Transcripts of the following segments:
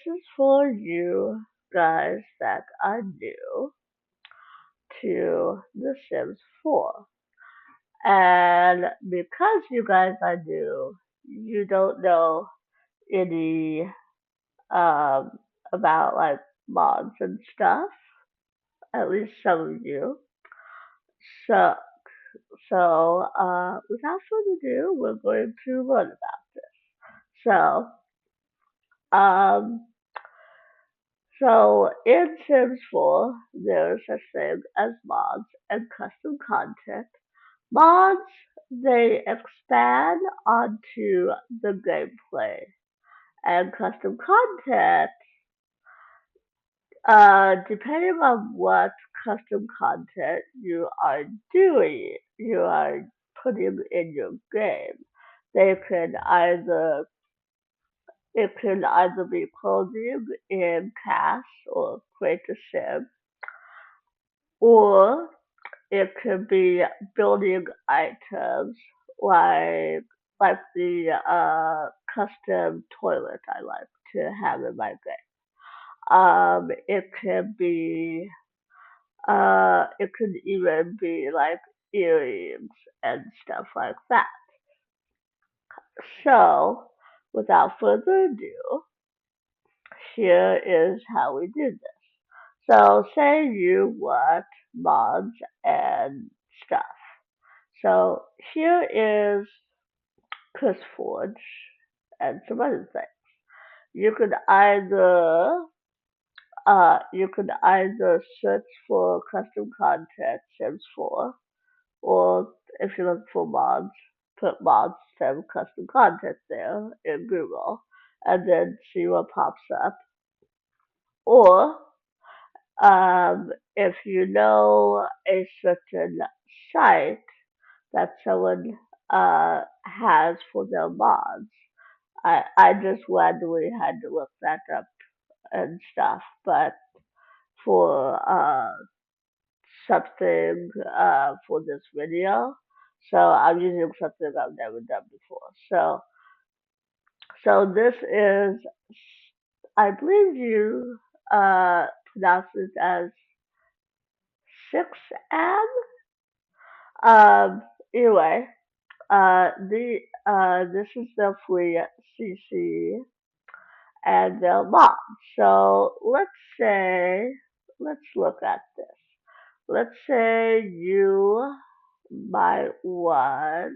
is for you guys that are new to The Sims 4. And because you guys are new, you don't know any um, about like mods and stuff, at least some of you. So, so without further ado, we're going to learn about this. So, um, so in Sims 4, there is such thing as mods and custom content. Mods, they expand onto the gameplay, and custom content, depending on what custom content you are doing, you are putting in your game. They can either it can either be clothing in Cash or Create a Sim, or it could be building items like like the custom toilet I like to have in my game. It could be it could even be like earrings and stuff like that. So, without further ado, here is how we do this. So, say you want mods and stuff. So, here is CusForge and some other things. You could either you could either search for custom content Sims 4, or if you look for mods, put mods to custom content there in Google, and then see what pops up. Or if you know a certain site that someone has for their mods, I just randomly had to look that up and stuff, but for something for this video. So I'm using something I've never done before. So this is, I believe you pronounce it as 6M. Um, anyway, the this is the free CC and the mom. So let's look at this. Let's say you might want,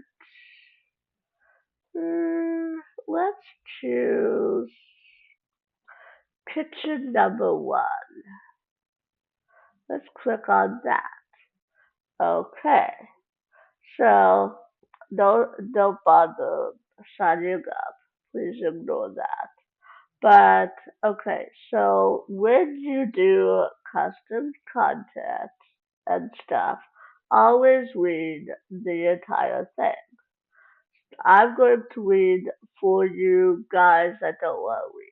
hmm, let's choose kitchen number one. Let's click on that. Okay. So don't bother signing up. Please ignore that. But okay, so when you do custom content and stuff, always read the entire thing. I'm going to read for you guys that don't want to read.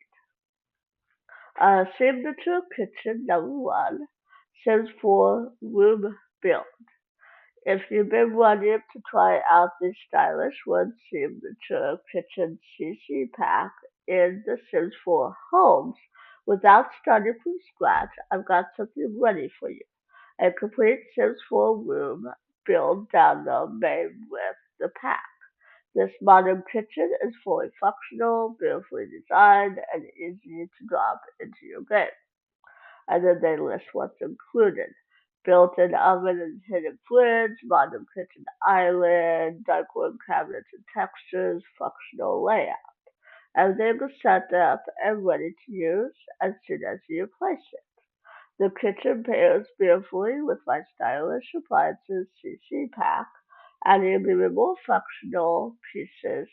Signature kitchen number one says for room build. If you've been wanting to try out this stylish one signature kitchen CC pack in The Sims 4 homes without starting from scratch, I've got something ready for you. A complete Sims 4 room build download made with the pack. This modern kitchen is fully functional, beautifully designed, and easy to drop into your game. And then they list what's included. Built-in oven and hidden fridge, modern kitchen island, darkroom cabinets and textures, functional layout. Everything is set up and ready to use as soon as you place it. The kitchen pairs beautifully with my stylish appliances CC pack, adding even more functional pieces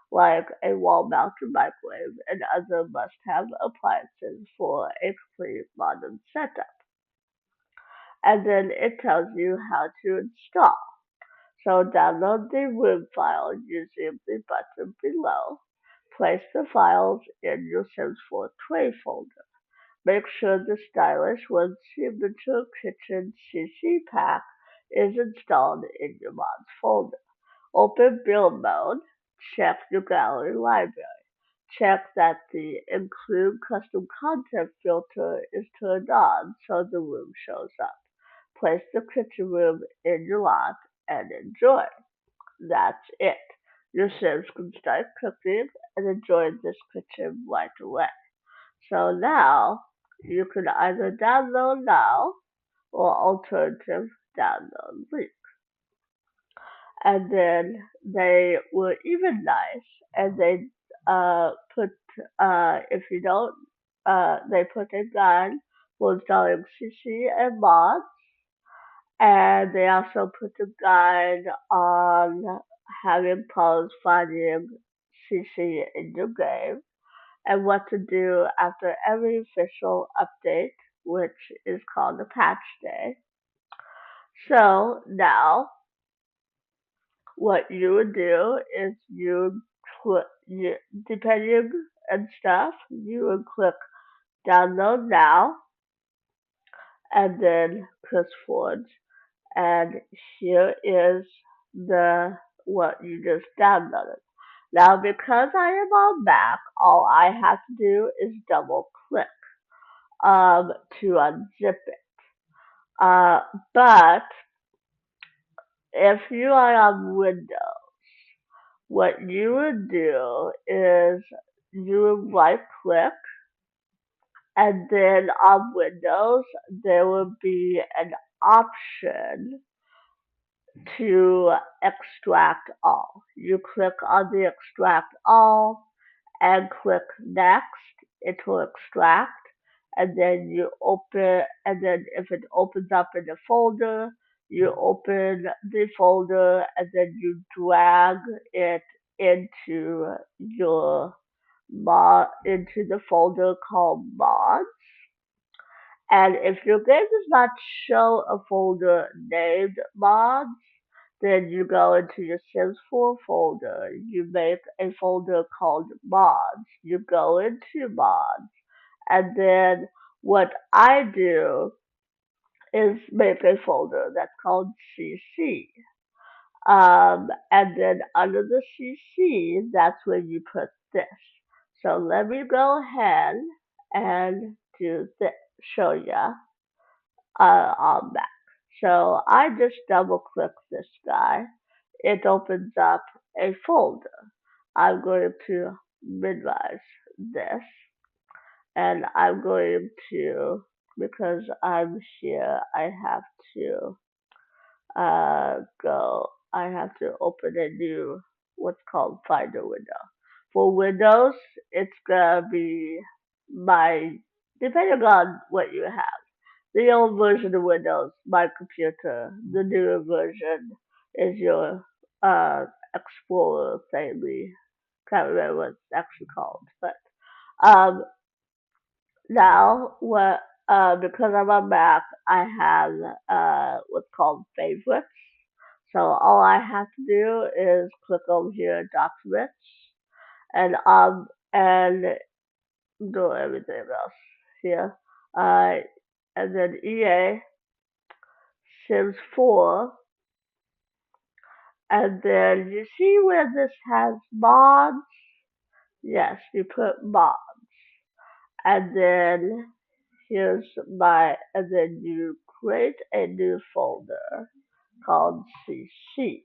like a wall-mounted microwave and other must-have appliances for a complete modern setup. And then it tells you how to install. So download the room file using the button below. Place the files in your Sims 4 tray folder. Make sure the stylish one signature kitchen CC pack is installed in your mods folder. Open build mode. Check your gallery library. check that the include custom content filter is turned on so the room shows up. Place the kitchen room in your lot and enjoy. That's it. Your Sims can start cooking and enjoy this kitchen right away. So now you can either download now or alternative download link. And then they were even nice, and they put if you don't they put a guide for installing CC and mods, and they also put a guide on having problems finding CC in your game and what to do after every official update, which is called a patch day. So now what you would do is you, depending and stuff, you would click download now and then click forward. And here is the what you just downloaded. Now because I am on Mac, all I have to do is double click to unzip it. Uh, but if you are on Windows, what you would do is you would right click, and then on Windows there would be an option to extract all. You click on the extract all and click next. It will extract, and then you open, and then if it opens up in a folder, you open the folder and then you drag it into your into the folder called mods. And if your game does not show a folder named mods, then you go into your Sims 4 folder. You make a folder called mods. You go into mods. And then what I do is make a folder that's called CC. And then under the CC, that's where you put this. So let me go ahead and do this, show you on that. So I just double click this guy. It opens up a folder. I'm going to minimize this, and I'm going to, because I'm here, I have to I have to open a new, what's called Finder window. For Windows, it's gonna be my, depending on what you have. The old version of Windows, my computer. The newer version is your Explorer thingy. Can't remember what it's actually called, but um, now what? Because I'm on Mac, I have what's called favorites. So all I have to do is click over here, Documents, and do everything else here. Uh, and then EA Sims 4, and then you see where this has mods? Yes, you put mods. And then and then you create a new folder called CC.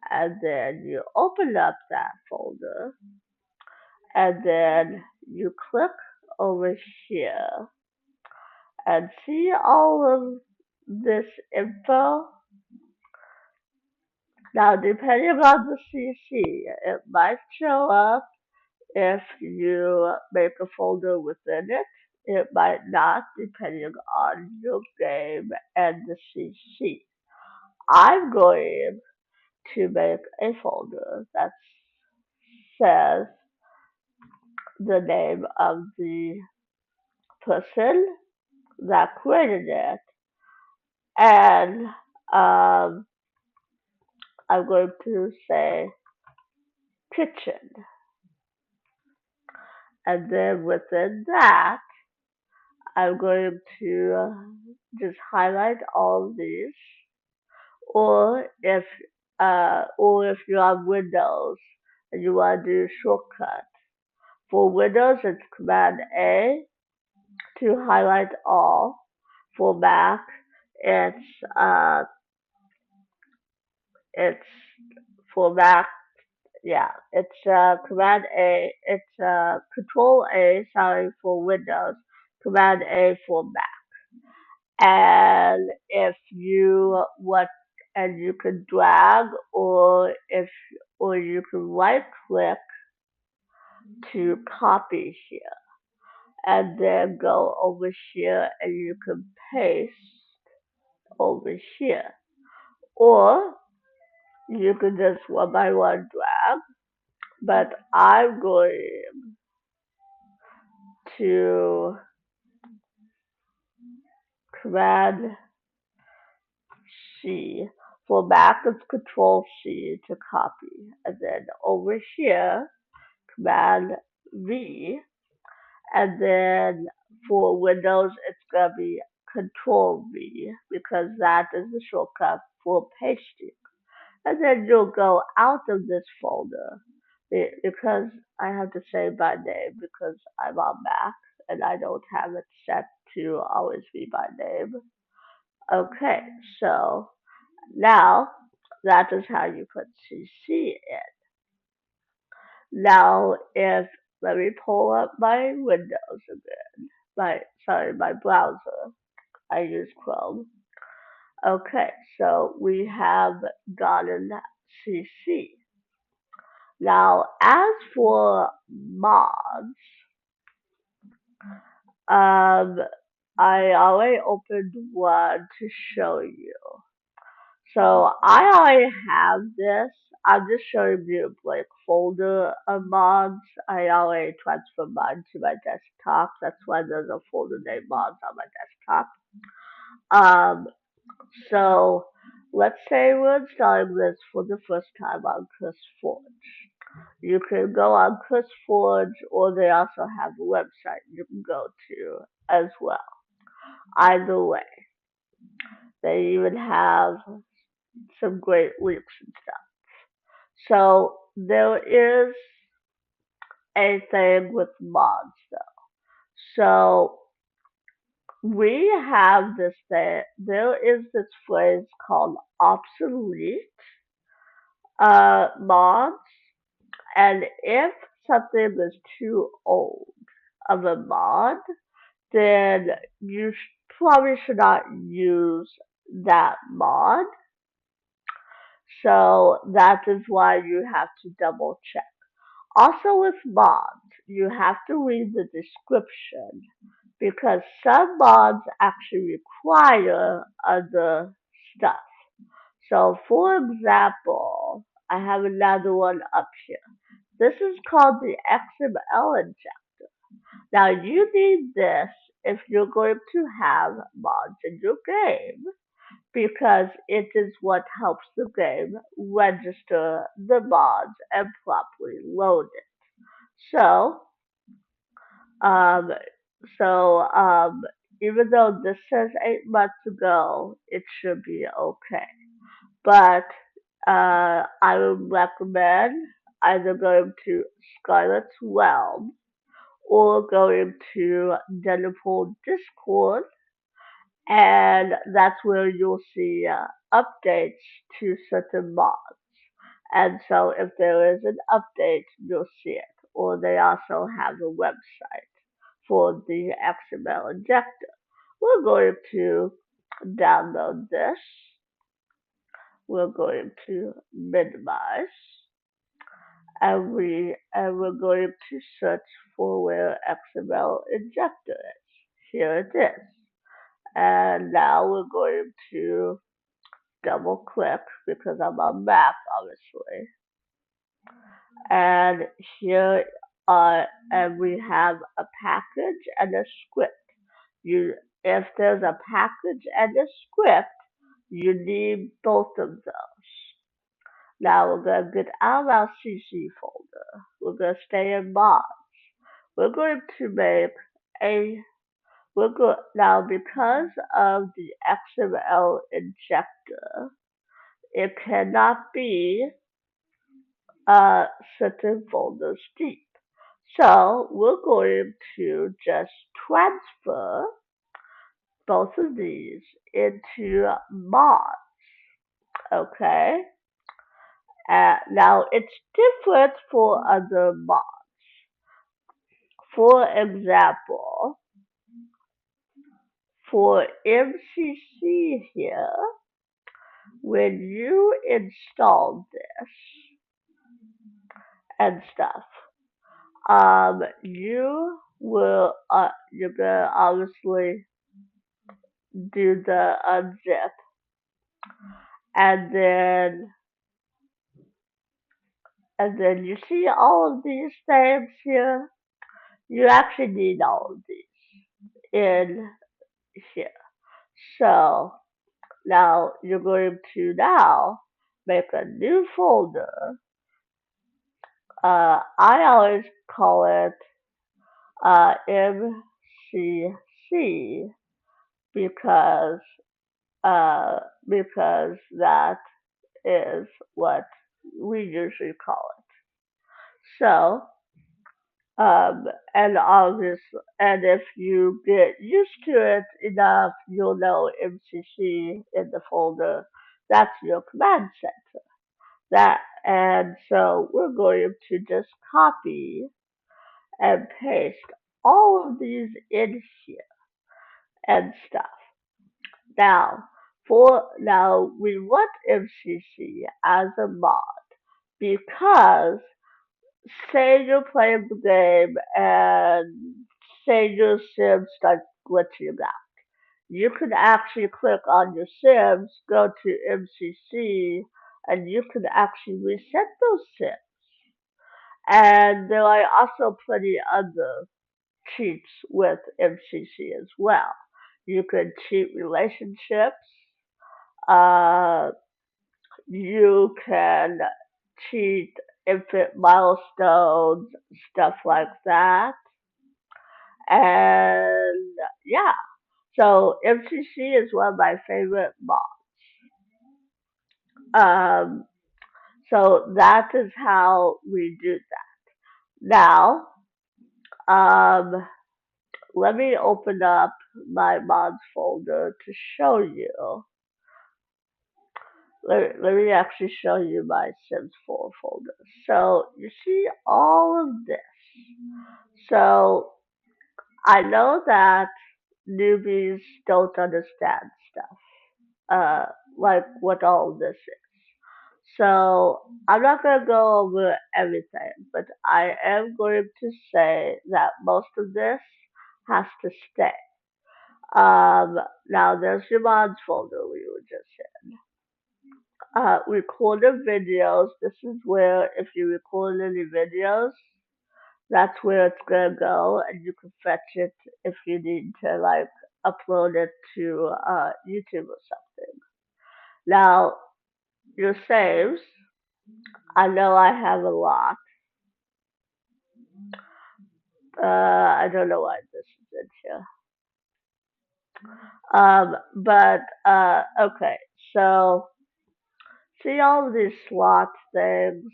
And then you open up that folder, and then you click over here and see all of this info. Now, depending on the CC, it might show up if you make a folder within it. It might not, depending on your game and the CC. I'm going to make a folder that says the name of the person that created it, and I'm going to say kitchen. And then within that, I'm going to just highlight all of these. Or if you're on Windows and you want to do a shortcut, For Windows, it's Command A to highlight all. For Mac, it's uh, it's for Mac. Yeah, it's Command A. It's Control A. Sorry, for Windows. Command A for Mac. And if you want, and you can drag, or you can right click to copy here, and then go over here and you can paste over here, or you can just one by one drag. But I'm going to Command C. For Mac, it's Control C to copy, and then over here, Command V, and then for Windows, it's gonna be Control V because that is the shortcut for pasting. And then you'll go out of this folder because I have to say my name because I'm on Mac and I don't have it set to always be my name. Okay, so now that is how you put CC in. Now if let me pull up my Windows again. My browser. I use Chrome. Okay, so we have gotten CC. Now, as for mods, um, I already opened one to show you. So I already have this. I'm just showing you a blank folder of mods. I already transferred mine to my desktop. That's why there's a folder named mods on my desktop. Um, so let's say we're installing this for the first time on CurseForge. You can go on CurseForge, or they also have a website you can go to as well. Either way, they even have some great links and stuff. So there is a thing with mods though. So we have this thing. There is this phrase called obsolete mods, and if something is too old of a mod, then you probably should not use that mod. So that is why you have to double check. Also with mods, you have to read the description because some mods actually require other stuff. So for example, I have another one up here. This is called the XML injector. Now you need this if you're going to have mods in your game because it is what helps the game register the mods and properly load it. So, um, so even though this says 8 months ago, it should be okay. But I would recommend either going to Scarlet's Realm or going to Deadpool Discord, and that's where you'll see updates to certain mods. And so if there is an update, you'll see it. Or they also have a website for the XML injector. We're going to download this. We're going to minimize, and we're going to search for where XML injector is. Here it is. And now we're going to double click because I'm on Mac, obviously. And here and we have a package and a script. You, if there's a package and a script, you need both of those. Now we're gonna get out of our CC folder. We're gonna stay in mods. We're going to make a now because of the XML injector, it cannot be certain folders deep. So we're going to just transfer both of these into mod, okay? Now it's different for other mods. For example, for MCC here, when you install this and stuff, you're gonna obviously do the unzip, and then you see all of these things here. You actually need all of these in here. So now you're going to now make a new folder. I always call it MCC because because that is what we usually call it. So and obviously, and if you get used to it enough, you'll know MCC in the folder. That's your command center. That and so we're going to just copy and paste all of these in here and stuff. Now we want MCC as a mod because say you're playing the game and say your sim starts glitching out. You can actually click on your sims, go to MCC, and you can actually reset those sims. And there are also plenty other cheats with MCC as well. You can cheat relationships. Uh, you can cheat infant milestones, stuff like that. And yeah, so MCC is one of my favorite mods. Um, so that is how we do that. Now, um, let me open up my mods folder to show you. Let me actually show you my Sims 4 folder. So you see all of this. So I know that newbies don't understand stuff, uh, like what all this is. So I'm not gonna go over everything, but I am going to say that most of this has to stay. Now there's your mods folder we were just in. Recorded videos. This is where if you record any videos, that's where it's gonna go, and you can fetch it if you need to like upload it to YouTube or something. Now your saves. I know I have a lot. I don't know why this is in here. But okay. So see all of these slot things.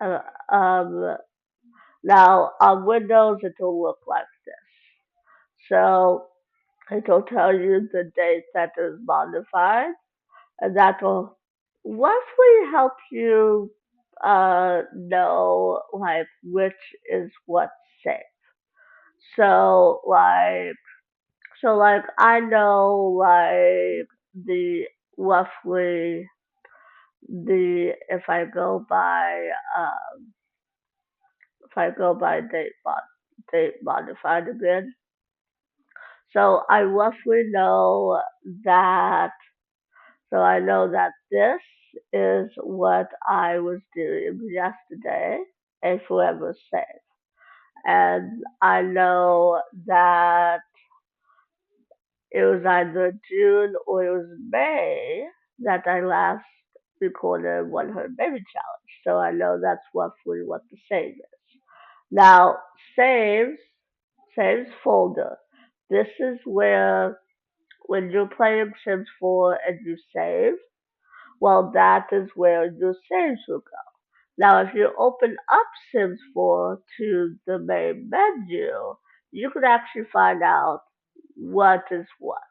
Uh, um, Now on Windows it'll look like this. So it'll tell you the date that is modified, and that will roughly help you know like which is what safe. So like I know like the roughly the if I go by date modified again. So I roughly know that so I know that this is what I was doing yesterday, a forever save. And I know that it was either June or it was May that I last recorded 100 Baby Challenge. So I know that's roughly what the save is. Now, saves folder. This is where when you're playing Sims 4 and you save, well, that is where your saves will go. Now, if you open up Sims 4 to the main menu, you can actually find out what is what.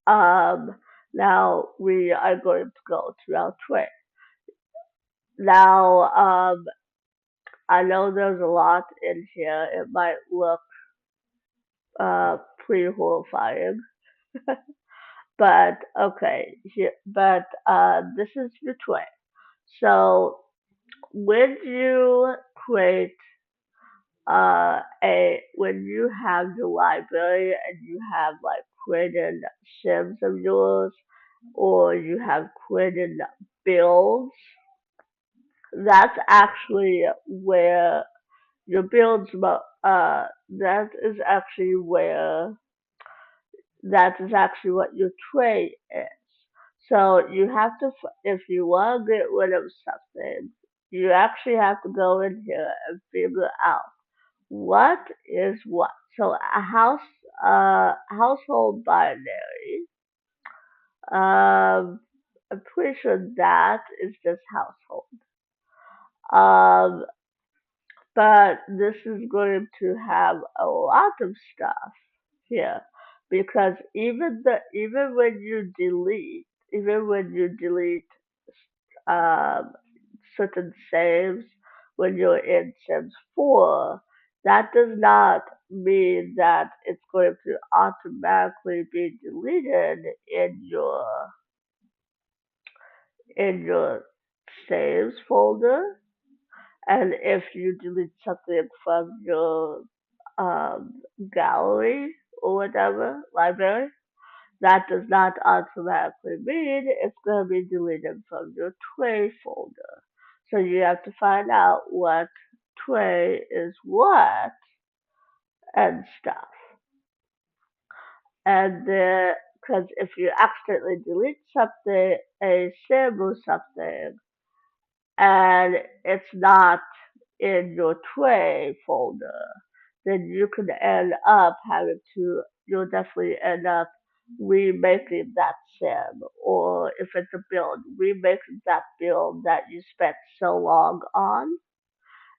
Um, Now we are going to go to our tray. Now, I know there's a lot in here. It might look pretty horrifying, but okay. This is your tray. So when you create when you have your library and you have like created sims of yours or you have created builds, that's actually where your builds that is actually where that is actually what your tray is. So you have to if you want to get rid of something, you actually have to go in here and figure out what is what? So a household binary. I'm pretty sure that is just household. Um, but this is going to have a lot of stuff here because even when you delete um, certain saves when you're in Sims 4, that does not mean that it's going to automatically be deleted in your saves folder. And if you delete something from your gallery or whatever library, that does not automatically mean it's going to be deleted from your tray folder. So you have to find out what tray is what and stuff. And because if you accidentally delete something, a sim or something, and it's not in your tray folder, then you could end up you'll definitely end up remaking that sim, or if it's a build, remaking that build that you spent so long on.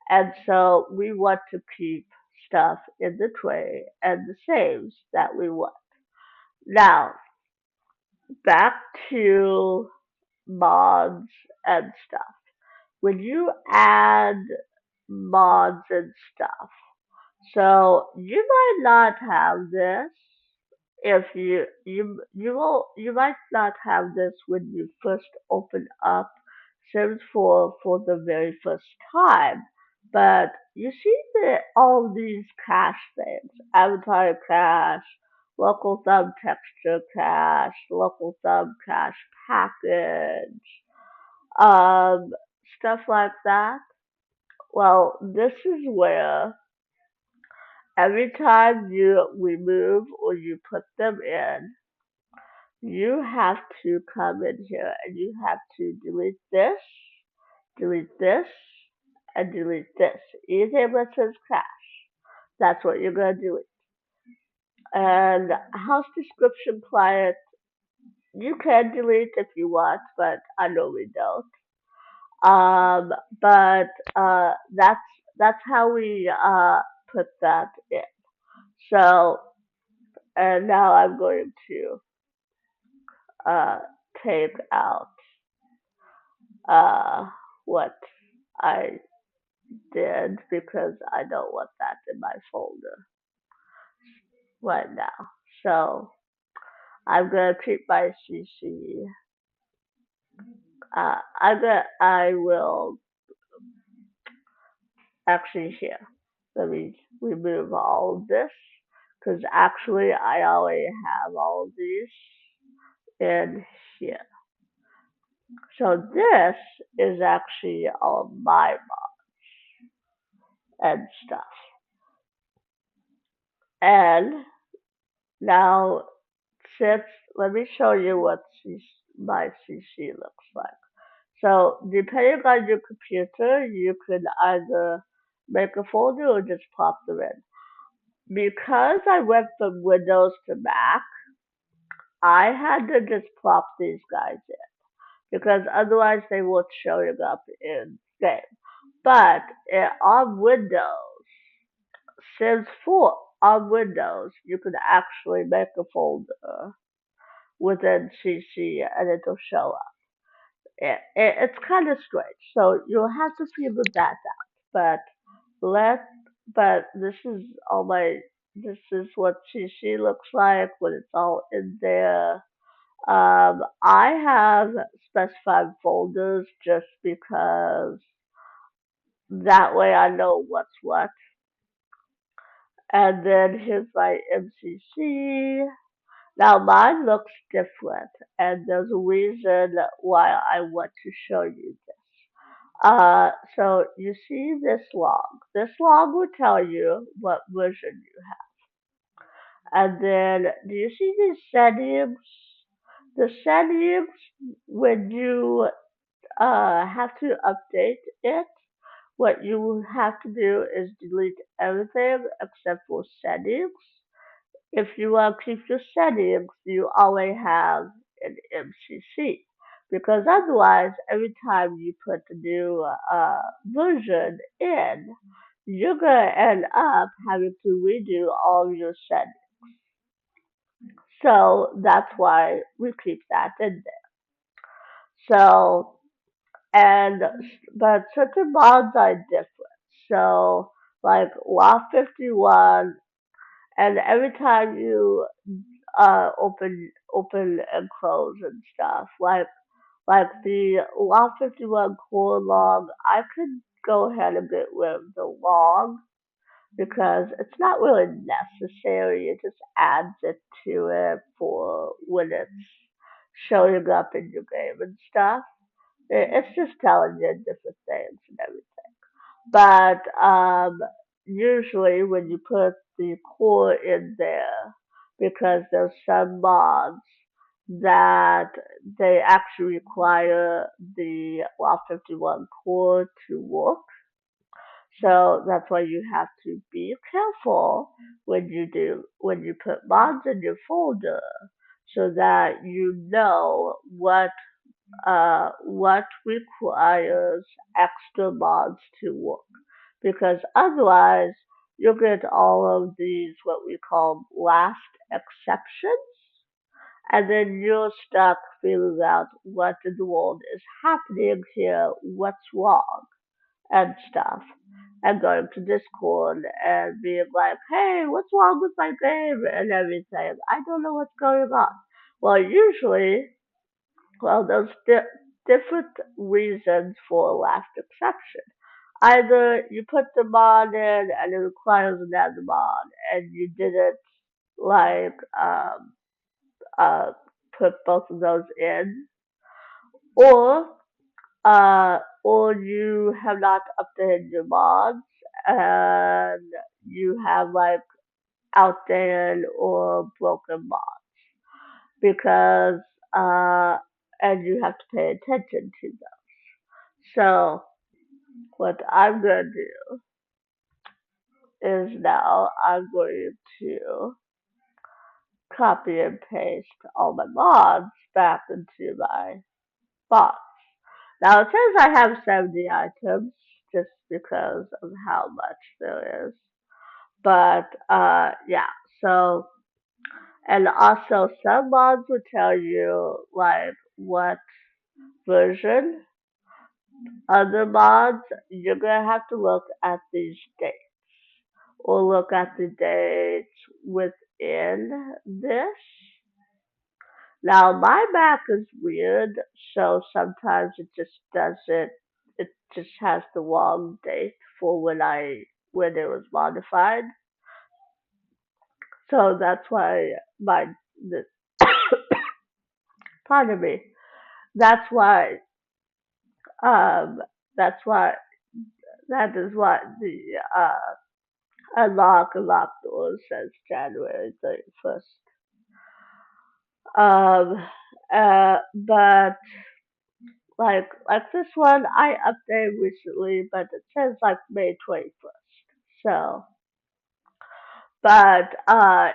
And so we want to keep stuff in the tray and the saves that we want. Now, back to mods and stuff. When you add mods and stuff, so you might not have this if you might not have this when you first open up Sims 4 for the very first time. But you see that all these cache things, avatar cache, local thumb texture cache, local thumb cache package, um, stuff like that. Well, this is where every time you remove or you put them in, you have to come in here and you have to delete this, and delete this. Anything that says crash, that's what you're going to delete. And house description client, you can delete if you want, but I normally don't. Um, but that's how we put that in. So, and now I'm going to uh, take out uh, what I did because I don't want that in my folder right now. So I'm gonna keep my CC. I will actually here. Let me remove all of this because actually I already have all of these in here. So this is actually all my and stuff. And now, since let me show you what my CC looks like. So depending on your computer, you can either make a folder or just pop them in. Because I went from Windows to Mac, I had to just plop these guys in. because otherwise they won't show it up in game. But on Windows, since for on Windows, you can actually make a folder within CC and it'll show up. It's kind of strange, so you'll have to figure that out. But let but this is all my this is what CC looks like when it's all in there. I have specified folders just because that way I know what's what. And then here's my MCC. Now mine looks different, and there's a reason why I want to show you this. So you see this log. This log will tell you what version you have. And then, do you see these settings? The settings, when you have to update it, what you have to do is delete everything except for settings. If you want to keep your settings, you always have an MCC. Because otherwise, every time you put the new version in, you're going to end up having to redo all your settings. So that's why we keep that in there. So, and, but certain mods are different. So, like Loft 51, and every time you open and close and stuff. Like the Law 51 core log, I could go ahead and get rid of the log because it's not really necessary. It just adds it to it for when it's showing up in your game and stuff. It's just telling you different things and everything. But usually when you put the core in there, because there's some mods that they actually require the Law 51 core to work. So that's why you have to be careful when you put mods in your folder so that you know what requires extra mods to work. Because otherwise, you'll get all of these, what we call last exceptions, and then you're stuck figuring out what in the world is happening here, what's wrong, and stuff. And going to Discord and being like, hey, what's wrong with my game and everything? I don't know what's going on. Well, usually there's different reasons for last exception. Either you put the mod in and it requires another mod, and you didn't like uh, put both of those in, or or you have not updated your mods and you have like outdated or broken mods because uh, and you have to pay attention to them. So what I'm gonna do is now I'm going to copy and paste all my mods back into my box. Now it says I have 70 items just because of how much there is. But yeah, so and also some mods will tell you like what version. Other mods you're gonna have to look at these dates or look at the dates within this. Now my Mac is weird, so sometimes it just doesn't. It just has the wrong date for when it was modified. So that's why my the, pardon me. That's why um that's why that is what the unlock doors says January 31st. Um but like this one I updated recently, but it says like May 21st. So but uh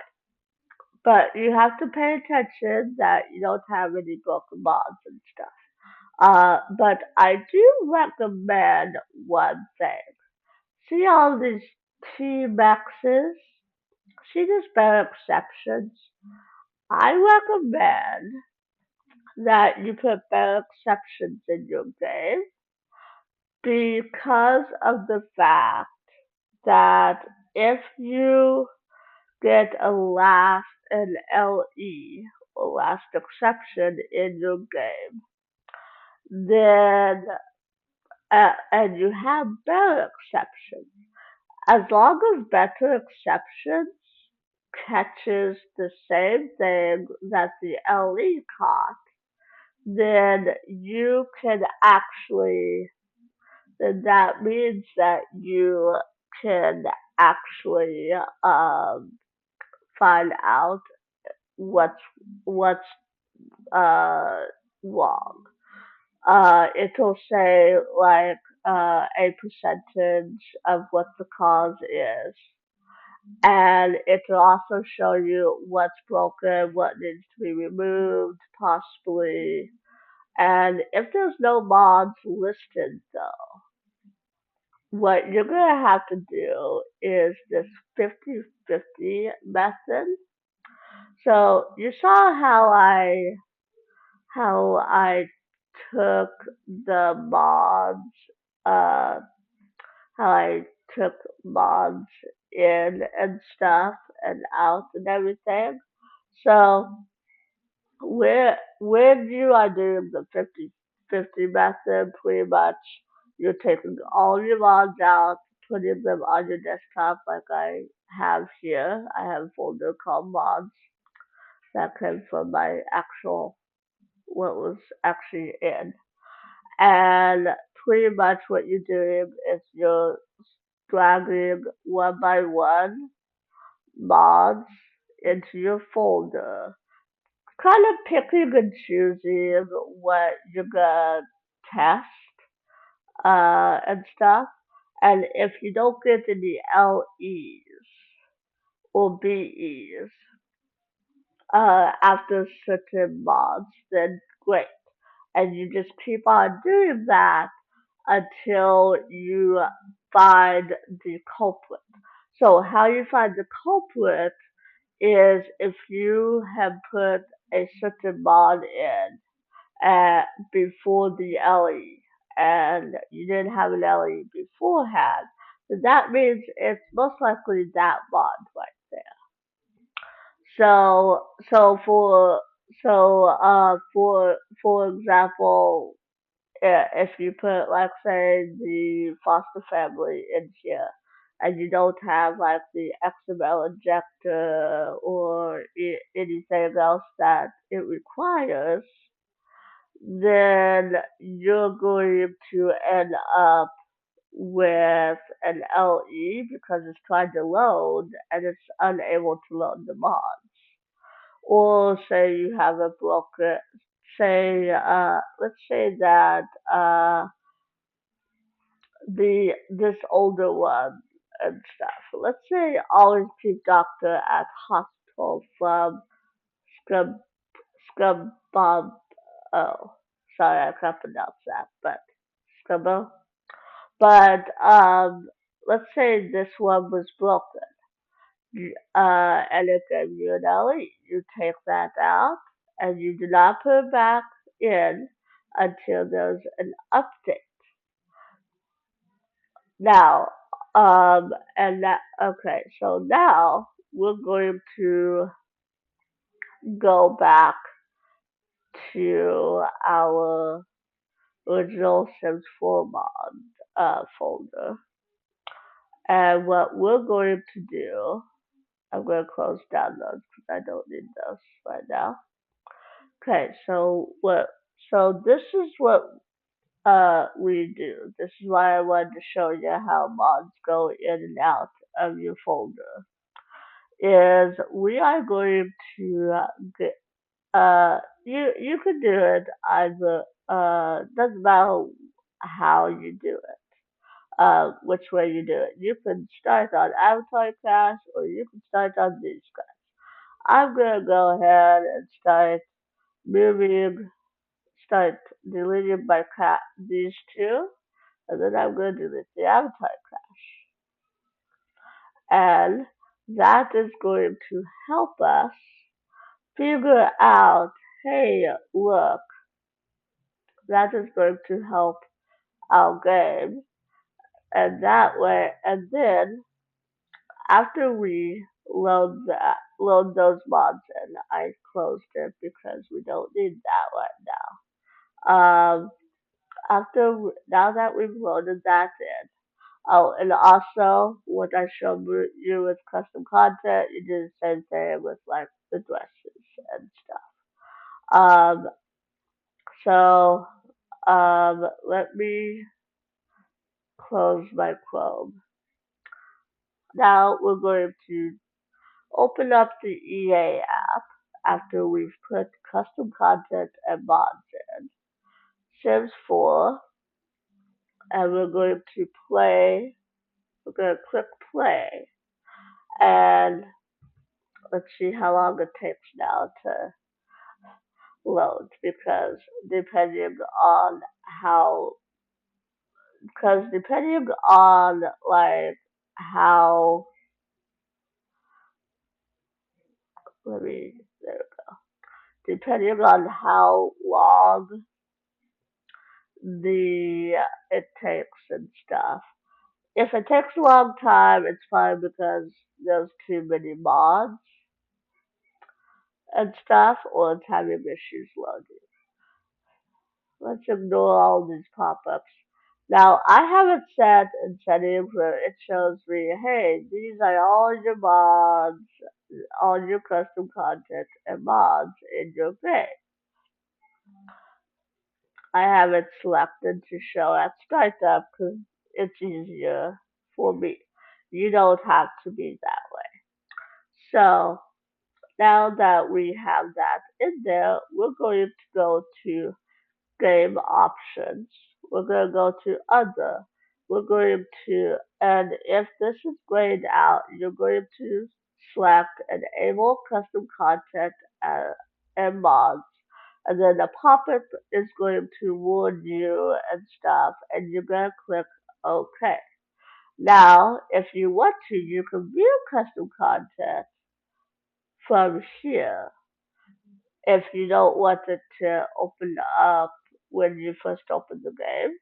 but you have to pay attention that you don't have any broken bonds and stuff. But I do recommend one thing. See all these T Maxes? See these bare exceptions? I recommend that you put bare exceptions in your game because of the fact that if you get a last an LE or last exception in your game, then and you have better exceptions. As long as better exceptions catches the same thing that the LE caught, then you can actually then that means that you can actually find out what's what's uh wrong. It'll say like a percentage of what the cause is, and it'll also show you what's broken, what needs to be removed, possibly. And if there's no mods listed though, what you're gonna have to do is this 50-50 method. So you saw how I took the mods, uh, how I took mods in and stuff and out and everything. So when you are doing the 50-50 method, pretty much you're taking all your mods out, putting them on your desktop like I have here. I have a folder called mods that came from my actual what was actually in. And pretty much what you're doing is you're dragging one by one mods into your folder, kind of picking and choosing what you're gonna test and stuff. And if you don't get any LEs or BEs after certain mods, then great. And you just keep on doing that until you find the culprit. So how you find the culprit is if you have put a certain mod in before the LE and you didn't have an LE beforehand, then that means it's most likely that mod right there. So for example, if you put like say the foster family in here and you don't have like the XML injector or anything else that it requires, then you're going to end up with an LE because it's trying to load and it's unable to load the mod. Or say you have a broker, say, let's say that this older one and stuff. Let's say always keep doctor at hospital from Scrub Scrub Bob. Oh, sorry, I can't pronounce that, but Scrubbo. But let's say this one was broken. And it gave you an LE. You take that out and you do not put it back in until there's an update. Now, and that, okay, so now we're going to go back to our original Sims 4 mod folder. And what we're going to do, I'm going to close down those because I don't need those right now. Okay, so this is what we do. This is why I wanted to show you how mods go in and out of your folder. Is we are going to get you could do it either doesn't matter how you do it, which way you do it. You can start on Avatar Class or you can start on these guys. I'm gonna go ahead and start moving start deleting my cat these two, and then I'm going to delete the avatar and that is going to help us figure out, hey, look, that is going to help our game. And that way, and then after we load those mods in, I closed it because we don't need that right now. Now that we've loaded that in, oh, and also what I showed you with custom content, you do the same thing with like the dresses and stuff. So let me close my Chrome. Now we're going to open up the EA app after we've put custom content and mods in. Sims 4, and we're going to play. We're going to click play, and let's see how long it takes now to load because depending on how depending on like how let me there depending on how long the it takes and stuff. If it takes a long time, it's fine because there's too many mods and stuff, or it's having issues loading. Let's ignore all these pop-ups. Now, I have it set in settings where it shows me, hey, these are all your mods, all your custom content and mods in your game. I have it selected to show at startup because it's easier for me. You don't have to be that way. So now that we have that in there, we're going to go to game options. We're going to go to other. We're going to, and if this is grayed out, you're going to select enable custom content and mods. And then the pop-up is going to warn you and stuff, and you're going to click OK. Now, if you want to, you can view custom content from here if you don't want it to open up when you first open the game.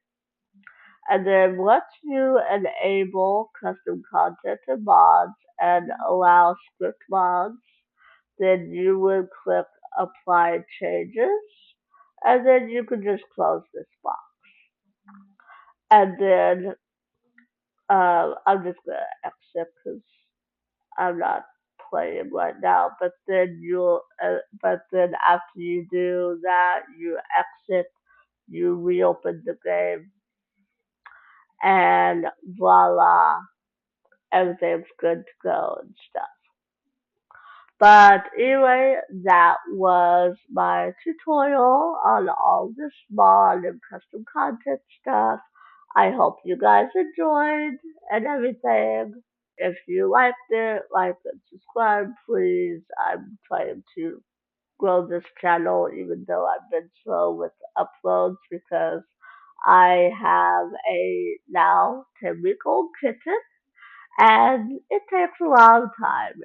And then once you enable custom content and mods and allow script mods, then you would click apply changes and then you can just close this box. And then I'm just gonna exit because I'm not playing right now. But then after you do that, you exit, you reopen the game, and voila, everything's good to go and stuff. But anyway, that was my tutorial on all this mod and custom content stuff. I hope you guys enjoyed and everything. If you liked it, like and subscribe, please. I'm trying to grow this channel even though I've been slow with uploads because I have a now 10-week-old kitten and it takes a long time.